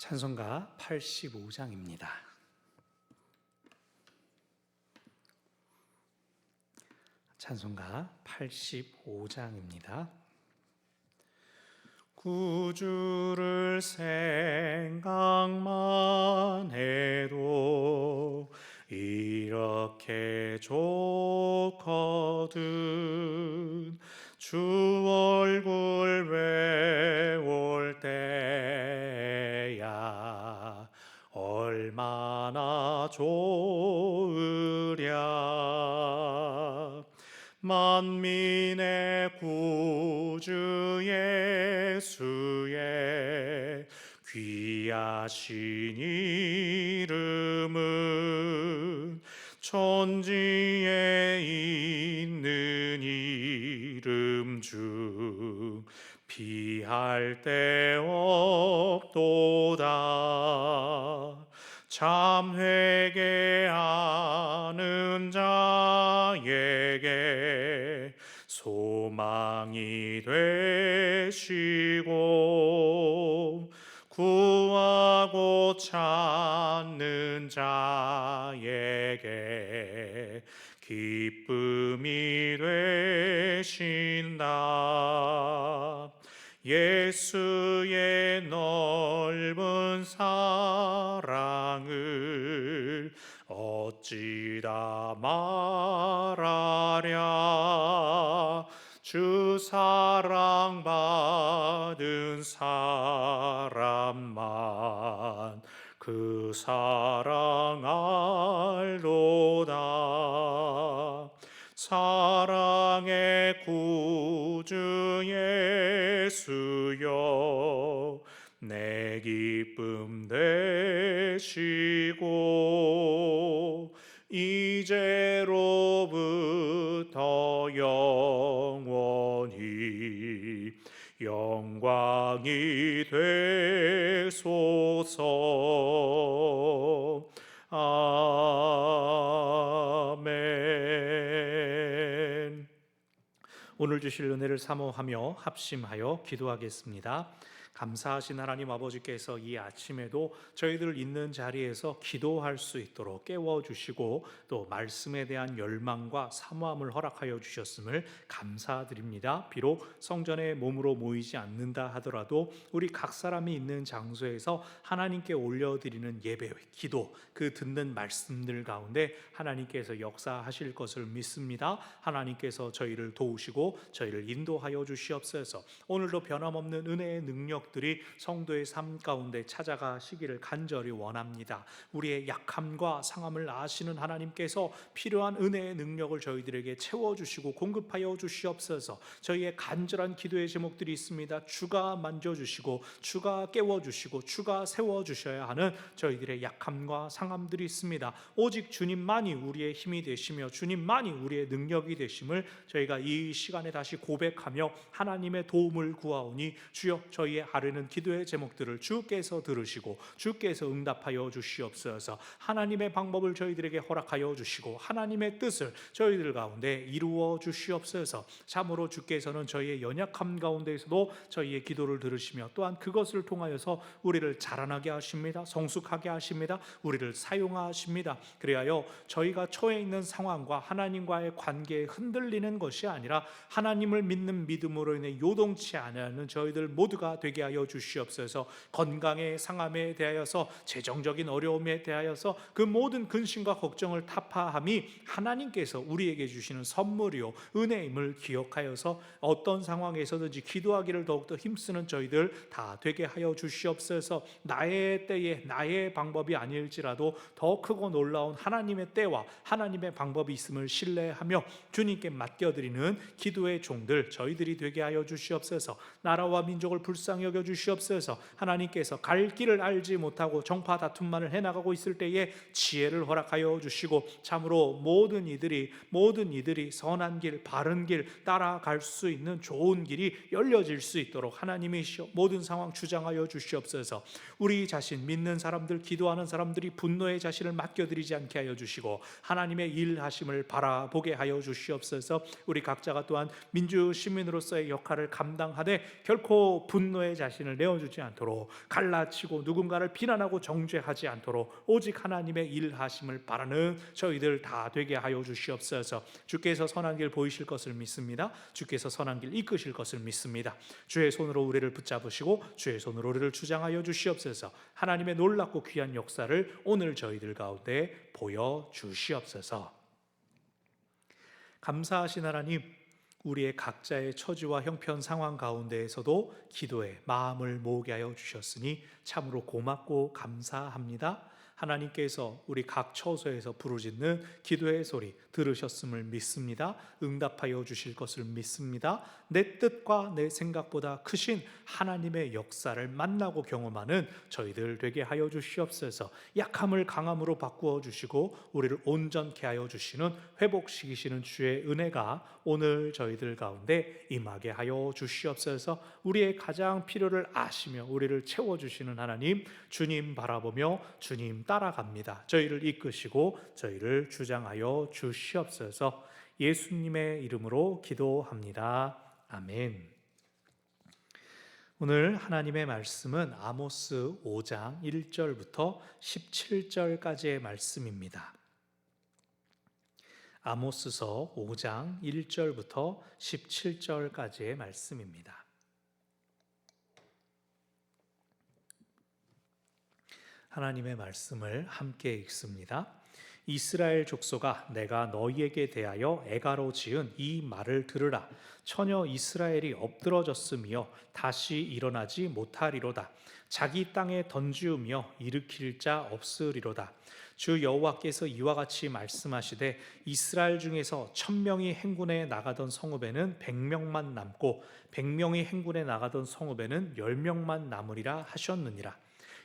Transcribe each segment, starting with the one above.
찬송가 85장입니다. 찬송가 85장입니다. 구주를 생각만 해도 이렇게 좋거든. 주 얼굴 외울 때야 얼마나 좋으랴. 만민의 구주 예수의 귀하신 이름은 천지에 있는 이름 중 비할 데 없도다. 참 회개하는 자에게 소망이 되시고 구하고 찾는 자에게 기쁨이 되신다. 예수의 넓은 사랑을 어찌다 말하랴. 주 사랑받은 사람만 그 사랑 알도다. 사랑의 구주 예수여 내 기쁨 되시고 이제로부터 영원히 영광이 되소서. 아멘. 오늘 주실 은혜를 사모하며 합심하여 기도하겠습니다. 감사하신 하나님 아버지께서 이 아침에도 저희들 있는 자리에서 기도할 수 있도록 깨워주시고 또 말씀에 대한 열망과 사모함을 허락하여 주셨음을 감사드립니다. 비록 성전에 몸으로 모이지 않는다 하더라도 우리 각 사람이 있는 장소에서 하나님께 올려드리는 예배, 기도, 그 듣는 말씀들 가운데 하나님께서 역사하실 것을 믿습니다. 하나님께서 저희를 도우시고 저희를 인도하여 주시옵소서. 오늘도 변함없는 은혜의 능력 들이 성도의 삶 가운데 찾아가시기를 간절히 원합니다. 우리의 약함과 상함을 아시는 하나님께서 필요한 은혜의 능력을 저희들에게 채워주시고 공급하여 주시옵소서. 저희의 간절한 기도의 제목들이 있습니다. 주가 만져주시고 주가 깨워주시고 주가 세워주셔야 하는 저희들의 약함과 상함들이 있습니다. 오직 주님만이 우리의 힘이 되시며 주님만이 우리의 능력이 되심을 저희가 이 시간에 다시 고백하며 하나님의 도움을 구하오니 주여 저희의 아뢰는 기도의 제목들을 주께서 들으시고 주께서 응답하여 주시옵소서. 하나님의 방법을 저희들에게 허락하여 주시고 하나님의 뜻을 저희들 가운데 이루어 주시옵소서. 참으로 주께서는 저희의 연약함 가운데에서도 저희의 기도를 들으시며 또한 그것을 통하여서 우리를 자라나게 하십니다. 성숙하게 하십니다. 우리를 사용하십니다. 그리하여 저희가 처해 있는 상황과 하나님과의 관계에 흔들리는 것이 아니라 하나님을 믿는 믿음으로 인해 요동치 않는 저희들 모두가 되게 하여 주시옵소서. 건강의 상함에 대하여서 재정적인 어려움에 대하여서 그 모든 근심과 걱정을 타파함이 하나님께서 우리에게 주시는 선물이요 은혜임을 기억하여서 어떤 상황에서든지 기도하기를 더욱더 힘쓰는 저희들 다 되게 하여 주시옵소서. 나의 때에 나의 방법이 아닐지라도 더 크고 놀라운 하나님의 때와 하나님의 방법이 있음을 신뢰하며 주님께 맡겨드리는 기도의 종들 저희들이 되게 하여 주시옵소서. 나라와 민족을 불쌍히 여겨 주시옵소서. 하나님께서 갈 길을 알지 못하고 정파 다툼만을 해나가고 있을 때에 지혜를 허락하여 주시고 참으로 모든 이들이 선한 길 바른 길 따라갈 수 있는 좋은 길이 열려질 수 있도록 하나님이시여 모든 상황 주장하여 주시옵소서. 우리 자신 믿는 사람들 기도하는 사람들이 분노의 자신을 맡겨드리지 않게 하여 주시고 하나님의 일하심을 바라보게 하여 주시옵소서. 우리 각자가 또한 민주 시민으로서의 역할을 감당하되 결코 분노의 자신을 내어주지 않도록, 갈라치고 누군가를 비난하고 정죄하지 않도록 오직 하나님의 일하심을 바라는 저희들 다 되게 하여 주시옵소서. 주께서 선한 길 보이실 것을 믿습니다. 주께서 선한 길 이끄실 것을 믿습니다. 주의 손으로 우리를 붙잡으시고 주의 손으로 우리를 주장하여 주시옵소서. 하나님의 놀랍고 귀한 역사를 오늘 저희들 가운데 보여주시옵소서. 감사하신 하나님, 우리의 각자의 처지와 형편 상황 가운데에서도 기도에 마음을 모으게 하여 주셨으니 참으로 고맙고 감사합니다. 하나님께서 우리 각 처소에서 부르짖는 기도의 소리 들으셨음을 믿습니다. 응답하여 주실 것을 믿습니다. 내 뜻과 내 생각보다 크신 하나님의 역사를 만나고 경험하는 저희들 되게 하여 주시옵소서. 약함을 강함으로 바꾸어 주시고 우리를 온전케 하여 주시는, 회복시키시는 주의 은혜가 오늘 저희들 가운데 임하게 하여 주시옵소서. 우리의 가장 필요를 아시며 우리를 채워주시는 하나님, 주님 바라보며 주님 따라갑니다. 저희를 이끄시고 저희를 주장하여 주시옵소서. 예수님의 이름으로 기도합니다. 아멘. 오늘 하나님의 말씀은 아모스 5장 1절부터 17절까지의 말씀입니다. 아모스서 5장 1절부터 17절까지의 말씀입니다. 하나님의 말씀을 함께 읽습니다. 이스라엘 족속아, 내가 너희에게 대하여 애가로 지은 이 말을 들으라. 처녀 이스라엘이 엎드러졌으며 다시 일어나지 못하리로다. 자기 땅에 던지우며 일으킬 자 없으리로다. 주 여호와께서 이와 같이 말씀하시되 이스라엘 중에서 1000명이 행군에 나가던 성읍에는 100명만 남고 100명이 행군에 나가던 성읍에는 10명만 남으리라 하셨느니라.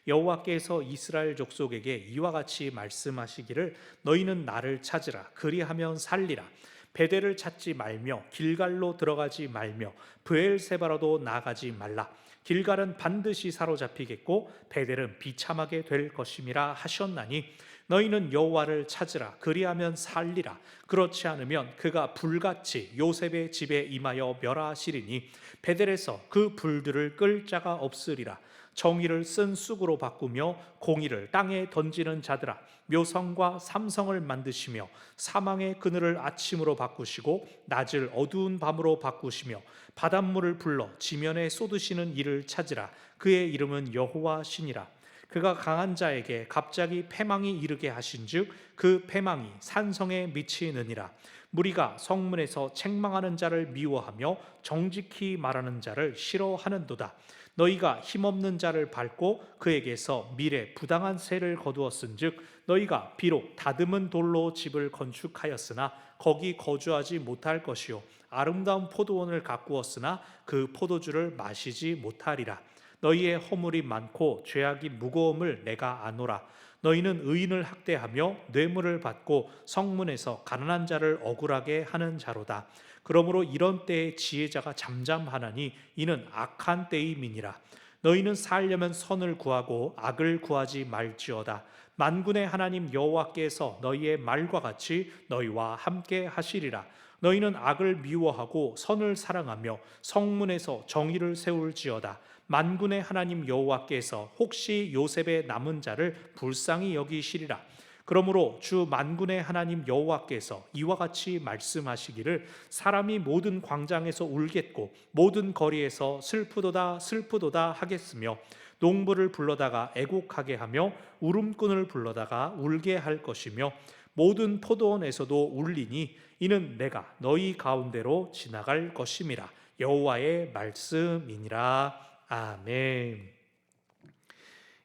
여호와께서 이스라엘 족속에게 이와 같이 말씀하시기를 너희는 나를 찾으라. 그리하면 살리라. 베델을 찾지 말며 길갈로 들어가지 말며 브엘세바로도 나가지 말라. 길갈은 반드시 사로잡히겠고 베델은 비참하게 될 것임이라 하셨나니 너희는 여호와를 찾으라. 그리하면 살리라. 그렇지 않으면 그가 불같이 요셉의 집에 임하여 멸하시리니 베델에서 그 불들을 끌 자가 없으리라. 정의를 쓴 쑥으로 바꾸며 공의를 땅에 던지는 자들아, 묘성과 삼성을 만드시며 사망의 그늘을 아침으로 바꾸시고 낮을 어두운 밤으로 바꾸시며 바닷물을 불러 지면에 쏟으시는 이를 찾으라. 그의 이름은 여호와시니라. 그가 강한 자에게 갑자기 패망이 이르게 하신즉 그 패망이 산성에 미치느니라. 무리가 성문에서 책망하는 자를 미워하며 정직히 말하는 자를 싫어하는도다. 너희가 힘없는 자를 밟고 그에게서 미래 부당한 세를 거두었은즉 너희가 비록 다듬은 돌로 집을 건축하였으나 거기 거주하지 못할 것이요 아름다운 포도원을 가꾸었으나 그 포도주를 마시지 못하리라. 너희의 허물이 많고 죄악이 무거움을 내가 아노라. 너희는 의인을 학대하며 뇌물을 받고 성문에서 가난한 자를 억울하게 하는 자로다. 그러므로 이런 때에 지혜자가 잠잠하나니 이는 악한 때임이니라. 너희는 살려면 선을 구하고 악을 구하지 말지어다. 만군의 하나님 여호와께서 너희의 말과 같이 너희와 함께 하시리라. 너희는 악을 미워하고 선을 사랑하며 성문에서 정의를 세울지어다. 만군의 하나님 여호와께서 혹시 요셉의 남은 자를 불쌍히 여기시리라. 그러므로 주 만군의 하나님 여호와께서 이와 같이 말씀하시기를 사람이 모든 광장에서 울겠고 모든 거리에서 슬프도다 슬프도다 하겠으며 농부를 불러다가 애곡하게 하며 울음꾼을 불러다가 울게 할 것이며 모든 포도원에서도 울리니 이는 내가 너희 가운데로 지나갈 것임이라. 여호와의 말씀이니라. 아멘.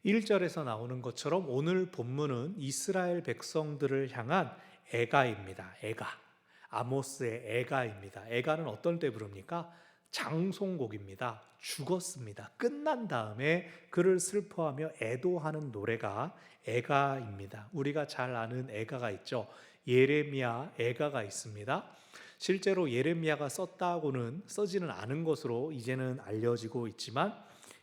1절에서 나오는 것처럼 오늘 본문은 이스라엘 백성들을 향한 애가입니다. 애가. 아모스의 애가입니다. 애가는 어떤 때 부릅니까? 장송곡입니다. 죽었습니다. 끝난 다음에 그를 슬퍼하며 애도하는 노래가 애가입니다. 우리가 잘 아는 애가가 있죠. 예레미야 애가가 있습니다. 실제로 예레미야가 썼다고는 써지는 않은 것으로 이제는 알려지고 있지만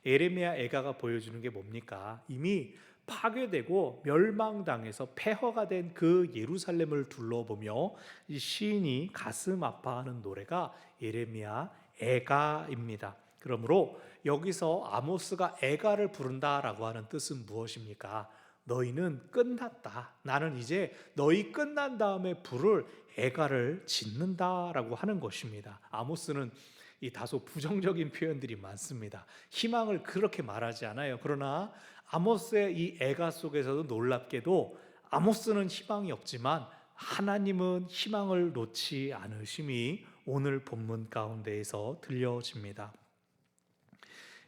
예레미야 애가가 보여주는 게 뭡니까? 이미 파괴되고 멸망당해서 폐허가 된 그 예루살렘을 둘러보며 이 시인이 가슴 아파하는 노래가 예레미야 애가입니다. 그러므로 여기서 아모스가 애가를 부른다라고 하는 뜻은 무엇입니까? 너희는 끝났다. 나는 이제 너희 끝난 다음에 부를 애가를 짓는다라고 하는 것입니다. 아모스는 이 다소 부정적인 표현들이 많습니다. 희망을 그렇게 말하지 않아요. 그러나 아모스의 이 애가 속에서도 놀랍게도 아모스는 희망이 없지만 하나님은 희망을 놓지 않으심이 오늘 본문 가운데에서 들려집니다.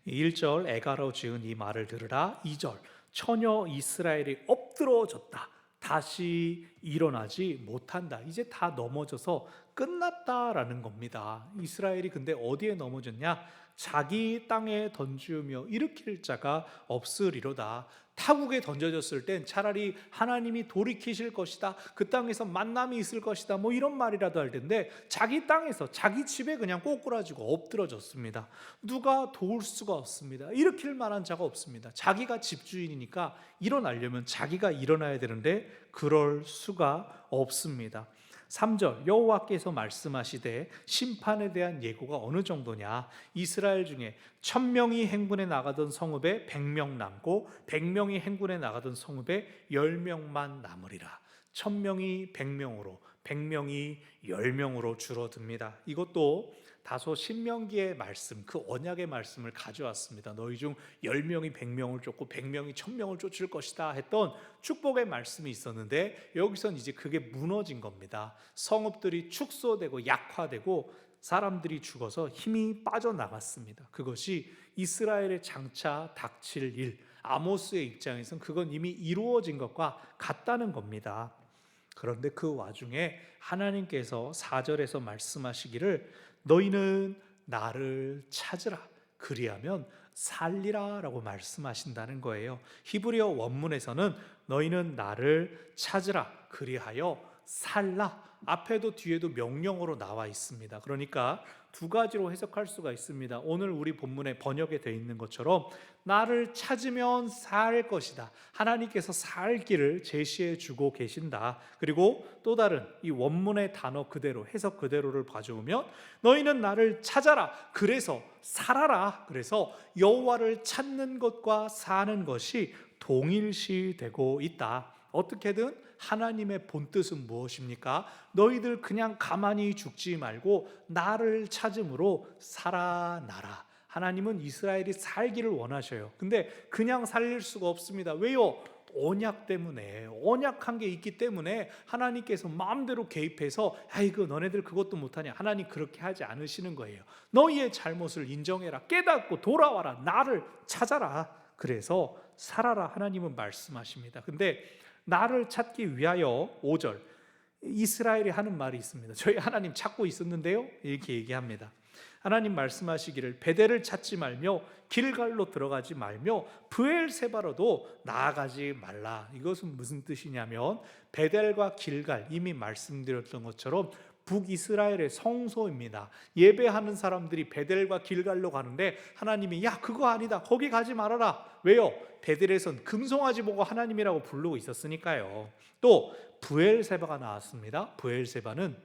1절 애가로 지은 이 말을 들으라. 2절 처녀 이스라엘이 엎드러졌다. 다시 일어나지 못한다. 이제 다 넘어져서 끝났다라는 겁니다. 이스라엘이 근데 어디에 넘어졌냐? 자기 땅에 던지며 일으킬 자가 없으리로다. 타국에 던져졌을 땐 차라리 하나님이 돌이키실 것이다, 그 땅에서 만남이 있을 것이다, 뭐 이런 말이라도 할 텐데 자기 땅에서 자기 집에 그냥 꼬꾸라지고 엎드러졌습니다. 누가 도울 수가 없습니다. 일으킬 만한 자가 없습니다. 자기가 집주인이니까 일어나려면 자기가 일어나야 되는데 그럴 수가 없습니다. 3절 여호와께서 말씀하시되 심판에 대한 예고가 어느 정도냐? 이스라엘 중에 1000명이 행군에 나가던 성읍에 100명 남고 100명이 행군에 나가던 성읍에 10명만 남으리라. 1000명이 100명으로 100명이 10명으로 줄어듭니다. 이것도 다소 신명기의 말씀, 그 언약의 말씀을 가져왔습니다. 너희 중 10명이 100명을 쫓고 100명이 1000명을 쫓을 것이다 했던 축복의 말씀이 있었는데 여기선 이제 그게 무너진 겁니다. 성읍들이 축소되고 약화되고 사람들이 죽어서 힘이 빠져나갔습니다. 그것이 이스라엘의 장차 닥칠 일, 아모스의 입장에서는 그건 이미 이루어진 것과 같다는 겁니다. 그런데 그 와중에 하나님께서 4절에서 말씀하시기를 너희는 나를 찾으라 그리하면 살리라 라고 말씀하신다는 거예요. 히브리어 원문에서는 너희는 나를 찾으라 그리하여 살라, 앞에도 뒤에도 명령어로 나와 있습니다. 그러니까 두 가지로 해석할 수가 있습니다. 오늘 우리 본문에 번역에 되어 있는 것처럼 나를 찾으면 살 것이다, 하나님께서 살 길을 제시해 주고 계신다. 그리고 또 다른 이 원문의 단어 그대로, 해석 그대로를 봐주면 너희는 나를 찾아라 그래서 살아라, 그래서 여호와를 찾는 것과 사는 것이 동일시되고 있다. 어떻게든 하나님의 본뜻은 무엇입니까? 너희들 그냥 가만히 죽지 말고 나를 찾음으로 살아나라. 하나님은 이스라엘이 살기를 원하셔요. 근데 그냥 살릴 수가 없습니다. 왜요? 언약 때문에, 언약한 게 있기 때문에 하나님께서 마음대로 개입해서 아이고 너네들 그것도 못하냐, 하나님 그렇게 하지 않으시는 거예요. 너희의 잘못을 인정해라, 깨닫고 돌아와라, 나를 찾아라, 그래서 살아라, 하나님은 말씀하십니다. 근데 나를 찾기 위하여 5절 이스라엘이 하는 말이 있습니다. 저희 하나님 찾고 있었는데요, 이렇게 얘기합니다. 하나님 말씀하시기를 베델을 찾지 말며 길갈로 들어가지 말며 브엘세바로도 나아가지 말라. 이것은 무슨 뜻이냐면 베델과 길갈, 이미 말씀드렸던 것처럼 북이스라엘의 성소입니다. 예배하는 사람들이 베델과 길갈로 가는데 하나님이 야 그거 아니다, 거기 가지 말아라. 왜요? 베델에선 금송아지 보고 하나님이라고 부르고 있었으니까요. 또 브엘세바가 나왔습니다. 브엘세바는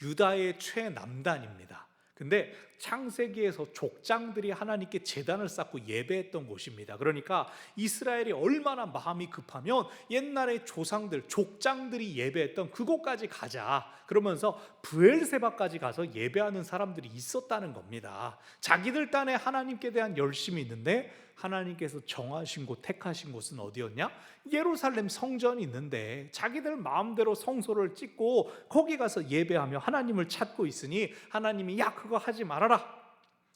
유다의 최남단입니다. 근데 창세기에서 족장들이 하나님께 제단을 쌓고 예배했던 곳입니다. 그러니까 이스라엘이 얼마나 마음이 급하면 옛날에 조상들, 족장들이 예배했던 그곳까지 가자 그러면서 브엘세바까지 가서 예배하는 사람들이 있었다는 겁니다. 자기들 딴에 하나님께 대한 열심이 있는데 하나님께서 정하신 곳, 택하신 곳은 어디였냐? 예루살렘 성전이 있는데 자기들 마음대로 성소를 짓고 거기 가서 예배하며 하나님을 찾고 있으니 하나님이 야 그거 하지 말아라.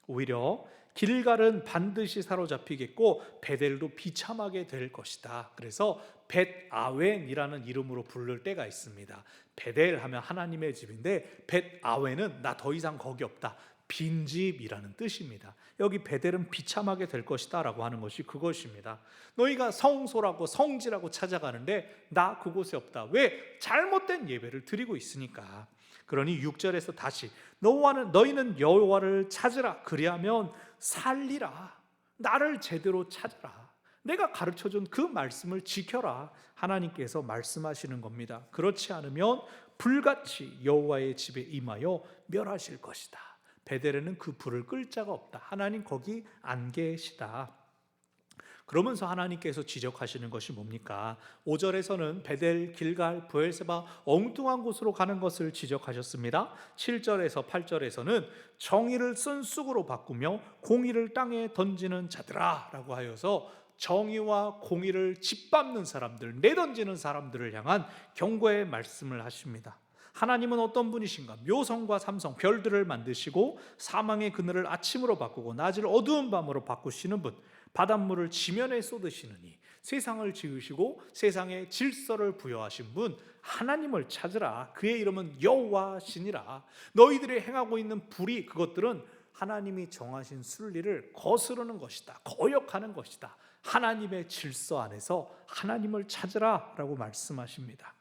오히려 길갈은 반드시 사로잡히겠고 베델도 비참하게 될 것이다. 그래서 벳아웬이라는 이름으로 부를 때가 있습니다. 베델 하면 하나님의 집인데 벳아웬은 나 더 이상 거기 없다, 빈집이라는 뜻입니다. 여기 베델은 비참하게 될 것이다 라고 하는 것이 그것입니다. 너희가 성소라고 성지라고 찾아가는데 나 그곳에 없다. 왜? 잘못된 예배를 드리고 있으니까. 그러니 6절에서 다시 너희는 여호와를 찾으라 그리하면 살리라. 나를 제대로 찾으라. 내가 가르쳐준 그 말씀을 지켜라. 하나님께서 말씀하시는 겁니다. 그렇지 않으면 불같이 여호와의 집에 임하여 멸하실 것이다. 베델에는 그 불을 끌 자가 없다. 하나님 거기 안 계시다. 그러면서 하나님께서 지적하시는 것이 뭡니까? 5절에서는 베델, 길갈, 브엘세바 엉뚱한 곳으로 가는 것을 지적하셨습니다. 7절에서 8절에서는 정의를 쓴 쑥으로 바꾸며 공의를 땅에 던지는 자들아 라고 하여서 정의와 공의를 짓밟는 사람들, 내던지는 사람들을 향한 경고의 말씀을 하십니다. 하나님은 어떤 분이신가? 묘성과 삼성, 별들을 만드시고 사망의 그늘을 아침으로 바꾸고 낮을 어두운 밤으로 바꾸시는 분, 바닷물을 지면에 쏟으시느니 세상을 지으시고 세상에 질서를 부여하신 분 하나님을 찾으라. 그의 이름은 여호와시니라. 너희들이 행하고 있는 불의, 그것들은 하나님이 정하신 순리를 거스르는 것이다. 거역하는 것이다. 하나님의 질서 안에서 하나님을 찾으라 라고 말씀하십니다.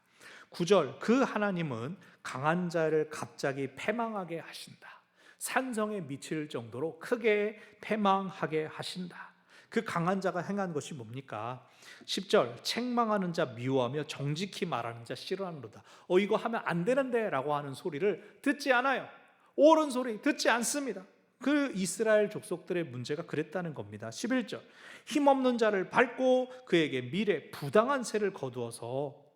9절, 그 하나님은 강한 자를 갑자기 패망하게 하신다. 산성에 미칠 정도로 크게 패망하게 하신다. 그 강한 자가 행한 것이 뭡니까? 10절, 책망하는 자 미워하며 정직히 말하는 자 싫어하는도다. 이거 하면 안 되는데 라고 하는 소리를 듣지 않아요. 옳은 소리 듣지 않습니다. 그 이스라엘 족속들의 문제가 그랬다는 겁니다. 11절, 힘없는 자를 밟고 그에게 미래 부당한 세를 거두어서,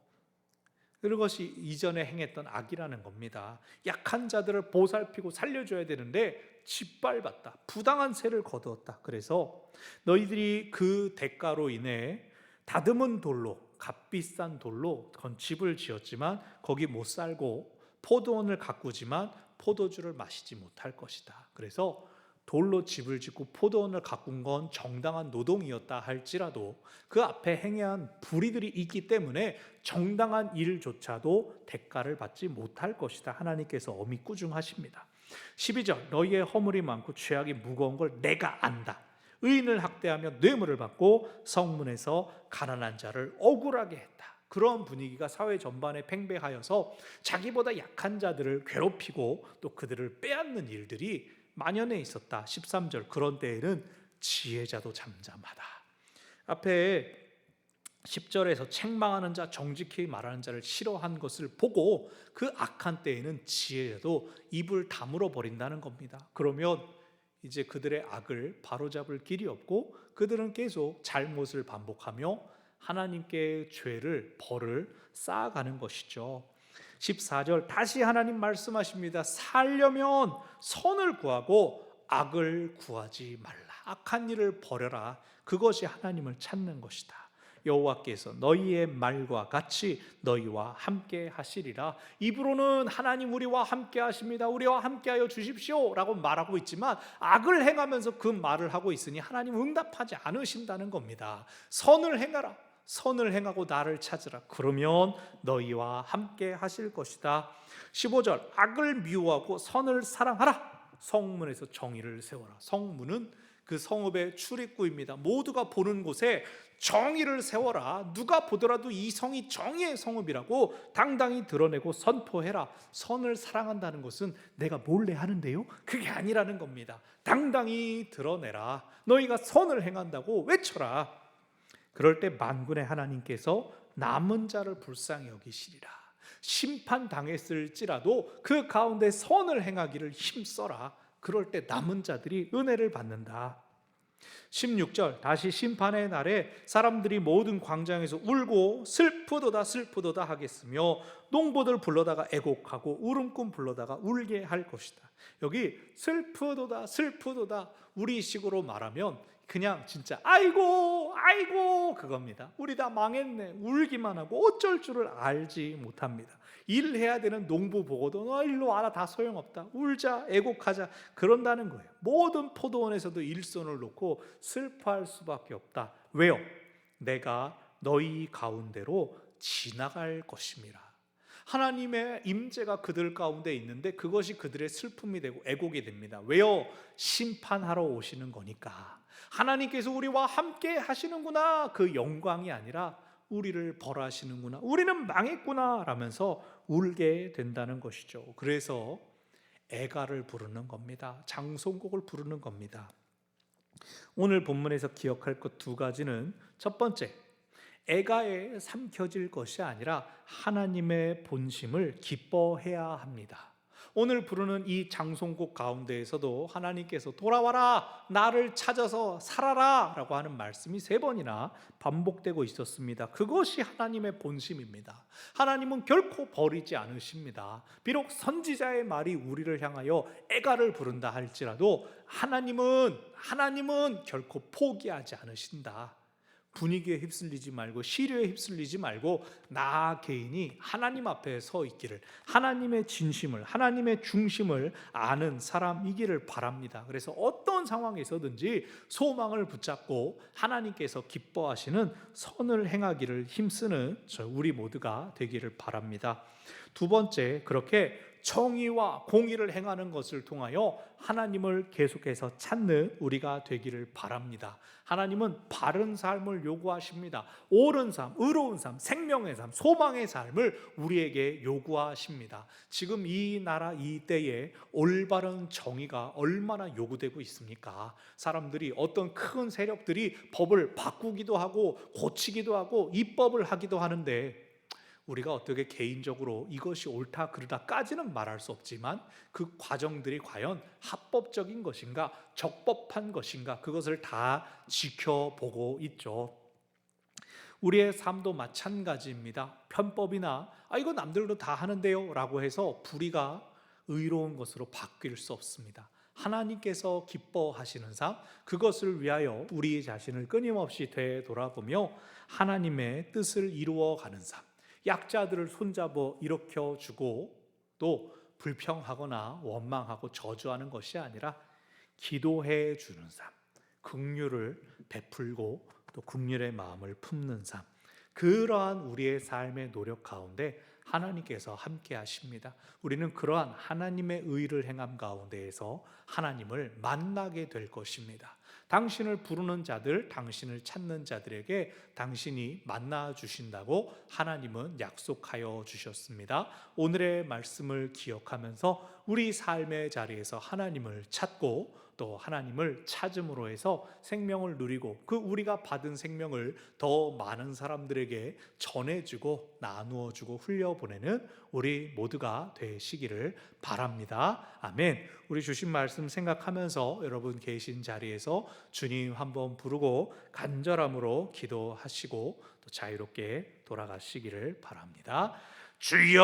그것이 이전에 행했던 악이라는 겁니다. 약한 자들을 보살피고 살려줘야 되는데 짓밟았다. 부당한 세를 거두었다. 그래서 너희들이 그 대가로 인해 다듬은 돌로, 값비싼 돌로 집을 지었지만 거기 못 살고 포도원을 가꾸지만 포도주를 마시지 못할 것이다. 그래서 돌로 집을 짓고 포도원을 가꾼 건 정당한 노동이었다 할지라도 그 앞에 행한 불의들이 있기 때문에 정당한 일조차도 대가를 받지 못할 것이다. 하나님께서 엄히 꾸중하십니다. 12절, 너희의 허물이 많고 죄악이 무거운 걸 내가 안다. 의인을 학대하며 뇌물을 받고 성문에서 가난한 자를 억울하게 했다. 그런 분위기가 사회 전반에 팽배하여서 자기보다 약한 자들을 괴롭히고 또 그들을 빼앗는 일들이 만연해 있었다. 13절, 그런 때에는 지혜자도 잠잠하다. 앞에 10절에서 책망하는 자, 정직히 말하는 자를 싫어한 것을 보고 그 악한 때에는 지혜자도 입을 다물어 버린다는 겁니다. 그러면 이제 그들의 악을 바로잡을 길이 없고 그들은 계속 잘못을 반복하며 하나님께 죄를, 벌을 쌓아가는 것이죠. 14절, 다시 하나님 말씀하십니다. 살려면 선을 구하고 악을 구하지 말라. 악한 일을 버려라. 그것이 하나님을 찾는 것이다. 여호와께서 너희의 말과 같이 너희와 함께 하시리라. 입으로는 하나님 우리와 함께 하십니다. 우리와 함께 하여 주십시오 라고 말하고 있지만 악을 행하면서 그 말을 하고 있으니 하나님 응답하지 않으신다는 겁니다. 선을 행하라. 선을 행하고 나를 찾으라. 그러면 너희와 함께 하실 것이다. 15절, 악을 미워하고 선을 사랑하라. 성문에서 정의를 세워라. 성문은 그 성읍의 출입구입니다. 모두가 보는 곳에 정의를 세워라. 누가 보더라도 이 성이 정의의 성읍이라고 당당히 드러내고 선포해라. 선을 사랑한다는 것은 내가 몰래 하는데요? 그게 아니라는 겁니다. 당당히 드러내라. 너희가 선을 행한다고 외쳐라. 그럴 때 만군의 하나님께서 남은 자를 불쌍히 여기시리라. 심판당했을지라도 그 가운데 선을 행하기를 힘써라. 그럴 때 남은 자들이 은혜를 받는다. 16절, 다시 심판의 날에 사람들이 모든 광장에서 울고 슬프도다 슬프도다 하겠으며 농부들 불러다가 애곡하고 울음꾼 불러다가 울게 할 것이다. 여기 슬프도다 슬프도다 우리식으로 말하면 그냥 진짜 아이고 아이고 그겁니다. 우리 다 망했네. 울기만 하고 어쩔 줄을 알지 못합니다. 일해야 되는 농부 보고도 너 일로 와라, 다 소용없다, 울자 애곡하자 그런다는 거예요. 모든 포도원에서도 일손을 놓고 슬퍼할 수밖에 없다. 왜요? 내가 너희 가운데로 지나갈 것임이라. 하나님의 임재가 그들 가운데 있는데 그것이 그들의 슬픔이 되고 애곡이 됩니다. 왜요? 심판하러 오시는 거니까. 하나님께서 우리와 함께 하시는구나, 그 영광이 아니라 우리를 벌하시는구나, 우리는 망했구나 라면서 울게 된다는 것이죠. 그래서 애가를 부르는 겁니다. 장송곡을 부르는 겁니다. 오늘 본문에서 기억할 것 두 가지는, 첫 번째, 애가에 삼켜질 것이 아니라 하나님의 본심을 기뻐해야 합니다. 오늘 부르는 이 장송곡 가운데에서도 하나님께서 돌아와라, 나를 찾아서 살아라 라고 하는 말씀이 3번이나 반복되고 있었습니다. 그것이 하나님의 본심입니다. 하나님은 결코 버리지 않으십니다. 비록 선지자의 말이 우리를 향하여 애가를 부른다 할지라도 하나님은 결코 포기하지 않으신다. 분위기에 휩쓸리지 말고 시류에 휩쓸리지 말고 나 개인이 하나님 앞에 서 있기를, 하나님의 진심을, 하나님의 중심을 아는 사람이기를 바랍니다. 그래서 어떤 상황에서든지 소망을 붙잡고 하나님께서 기뻐하시는 선을 행하기를 힘쓰는 우리 모두가 되기를 바랍니다. 2번째, 그렇게 정의와 공의를 행하는 것을 통하여 하나님을 계속해서 찾는 우리가 되기를 바랍니다. 하나님은 바른 삶을 요구하십니다. 옳은 삶, 의로운 삶, 생명의 삶, 소망의 삶을 우리에게 요구하십니다. 지금 이 나라 이 때에 올바른 정의가 얼마나 요구되고 있습니까? 사람들이, 어떤 큰 세력들이 법을 바꾸기도 하고 고치기도 하고 입법을 하기도 하는데, 우리가 어떻게 개인적으로 이것이 옳다 그르다까지는 말할 수 없지만 그 과정들이 과연 합법적인 것인가, 적법한 것인가, 그것을 다 지켜보고 있죠. 우리의 삶도 마찬가지입니다. 편법이나 이거 남들도 다 하는데요 라고 해서 불의가 의로운 것으로 바뀔 수 없습니다. 하나님께서 기뻐하시는 삶, 그것을 위하여 우리 자신을 끊임없이 되돌아보며 하나님의 뜻을 이루어가는 삶, 약자들을 손잡아 일으켜주고 또 불평하거나 원망하고 저주하는 것이 아니라 기도해 주는 삶, 긍휼을 베풀고 또 긍휼의 마음을 품는 삶, 그러한 우리의 삶의 노력 가운데 하나님께서 함께 하십니다. 우리는 그러한 하나님의 의를 행함 가운데에서 하나님을 만나게 될 것입니다. 당신을 부르는 자들, 당신을 찾는 자들에게 당신이 만나 주신다고 하나님은 약속하여 주셨습니다. 오늘의 말씀을 기억하면서 우리 삶의 자리에서 하나님을 찾고 또 하나님을 찾음으로 해서 생명을 누리고 그 우리가 받은 생명을 더 많은 사람들에게 전해주고 나누어주고 흘려보내는 우리 모두가 되시기를 바랍니다. 아멘. 우리 주신 말씀 생각하면서 여러분 계신 자리에서 주님 한번 부르고 간절함으로 기도하시고 또 자유롭게 돌아가시기를 바랍니다. 주여